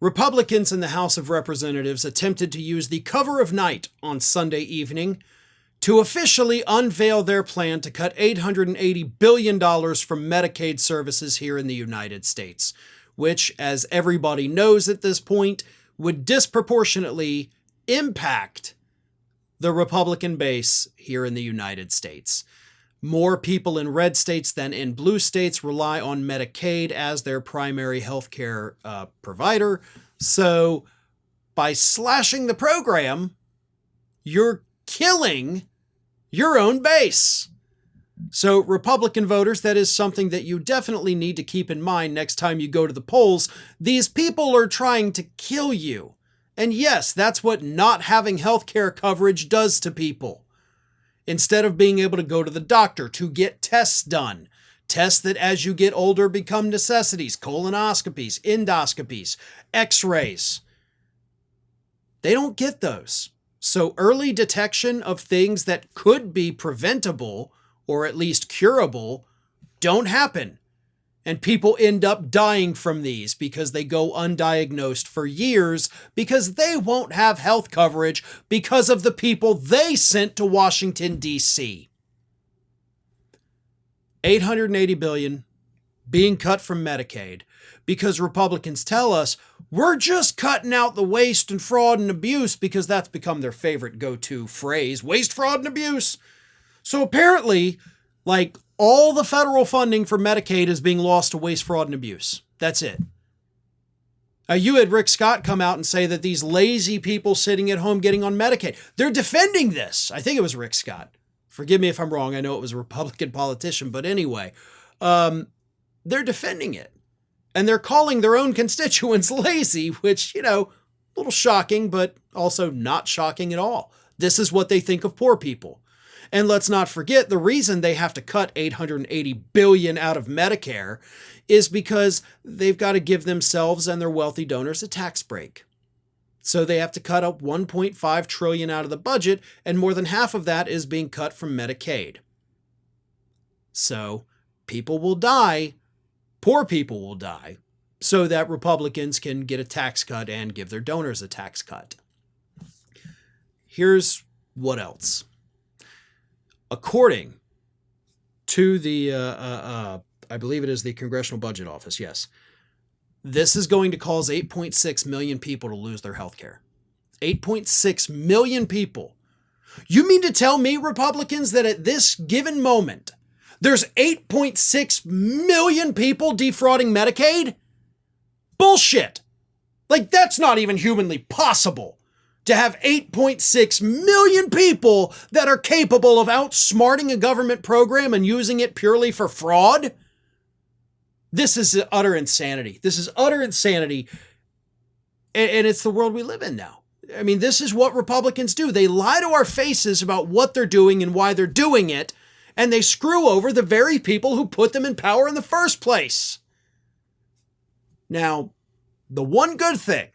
Republicans in the House of Representatives attempted to use the cover of night on Sunday evening to officially unveil their plan to cut $880 billion from Medicaid services here in the United States, which, as everybody knows at this point, would disproportionately impact the Republican base here in the United States. More people in red states than in blue states rely on Medicaid as their primary healthcare provider. So by slashing the program, you're killing your own base. So Republican voters, that is something that you definitely need to keep in mind next time you go to the polls. These people are trying to kill you. And yes, that's what not having healthcare coverage does to people. Instead of being able to go to the doctor to get tests done, tests that as you get older become necessities, colonoscopies, endoscopies, x-rays, they don't get those. So early detection of things that could be preventable or at least curable don't happen. And people end up dying from these because they go undiagnosed for years because they won't have health coverage because of the people they sent to Washington, D.C. $880 billion being cut from Medicaid because Republicans tell us we're just cutting out the waste and fraud and abuse because that's become their favorite go-to phrase, waste, fraud, and abuse. So apparently, all the federal funding for Medicaid is being lost to waste, fraud, and abuse. That's it. You had Rick Scott come out and say that these lazy people sitting at home getting on Medicaid, they're defending this. I think it was Rick Scott. Forgive me if I'm wrong. I know it was a Republican politician, but anyway, they're defending it. And they're calling their own constituents lazy, which, a little shocking, but also not shocking at all. This is what they think of poor people. And let's not forget, the reason they have to cut $880 billion out of Medicare is because they've got to give themselves and their wealthy donors a tax break. So they have to cut up $1.5 trillion out of the budget, and more than half of that is being cut from Medicaid. So people will die, poor people will die, so that Republicans can get a tax cut and give their donors a tax cut. Here's what else. According to the, I believe it is the Congressional Budget Office, yes, this is going to cause 8.6 million people to lose their health care. 8.6 million people. You mean to tell me, Republicans, that at this given moment, there's 8.6 million people defrauding Medicaid? Bullshit. That's not even humanly possible. To have 8.6 million people that are capable of outsmarting a government program and using it purely for fraud? This is utter insanity. This is utter insanity. And it's the world we live in now. I mean, this is what Republicans do. They lie to our faces about what they're doing and why they're doing it, and they screw over the very people who put them in power in the first place. Now, the one good thing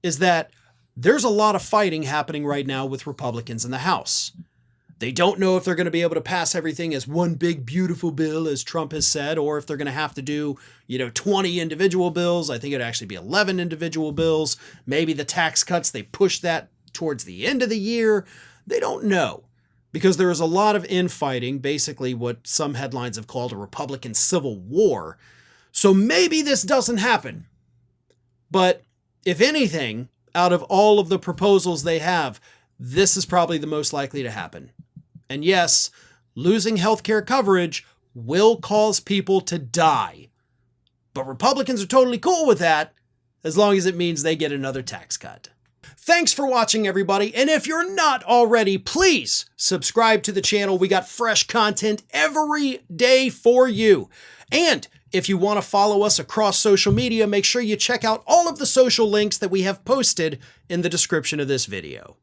is that there's a lot of fighting happening right now with Republicans in the House. They don't know if they're going to be able to pass everything as one big, beautiful bill, as Trump has said, or if they're going to have to do, 20 individual bills. I think it'd actually be 11 individual bills. Maybe the tax cuts, they push that towards the end of the year. They don't know because there is a lot of infighting, basically what some headlines have called a Republican civil war. So maybe this doesn't happen. But if anything, out of all of the proposals they have, this is probably the most likely to happen. And yes, losing healthcare coverage will cause people to die. But Republicans are totally cool with that, as long as it means they get another tax cut. Thanks for watching, everybody. And if you're not already, please subscribe to the channel. We got fresh content every day for you. And if you want to follow us across social media, make sure you check out all of the social links that we have posted in the description of this video.